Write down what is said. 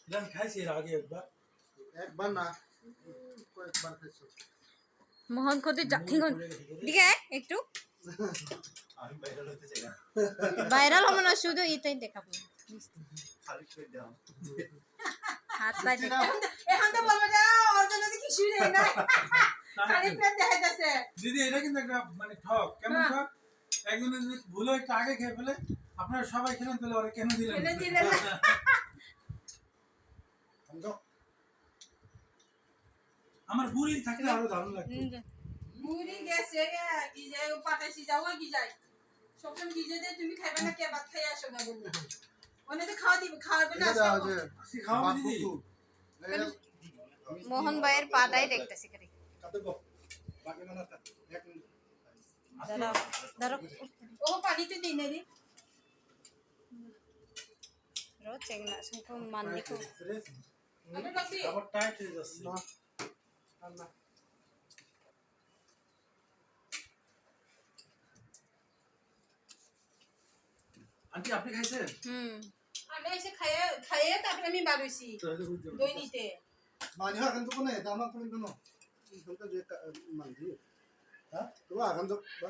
জান খাইছি এর আগে একবার না কয়েকবার খাইছো মোহন কত ঠিক দিকে একটু আমি ভাইরাল হতে চাই না ভাইরাল হবো না শুধু এটাই দেখাবো খালি করে দাও হাত পা দেখ এখন তো বলবো যে ওর জন্য কি কিছুই নেই না খালি প্লেট দেখা যাচ্ছে দিদি এটা কিন্তু একটা মানে ঠক কেমন ঠক একজন যদি ভুল একটু আগে খেয়ে ফেলে আপনারা সবাই খেলেন তাহলে ওরা কেন দিলেন কেন দিলেন না? আমার বুড়ি থাকলে আরো দারুণ লাগতো মুড়ি গেছে কি যায় ও পাঠাইছি যাও কি যায় সবসময় কি যায় তুমি খাইবে না কে ভাত খাই আসো না বলবো ওনে তো খাওয়া দিবে খাওয়াবে না আসি খাওয়া দিদি মোহন ভাইয়ের পাটাই দেখতেছি করে দাঁড়াও দাঁড়াও ও পানিতে দিই না রে রোজ চেগনা সংকো মাননি কো আমি কাছে আবার টাইট হয়ে যাচ্ছে না আন্টি আপনি খাইছেন আমি এসে খাইয়ে তারপরে আমি বার হইছি দই নিতে 많이 하간 조건에 나만 끊는 거는 이거도 이제 많이. 아? 그거 아간 적 봐.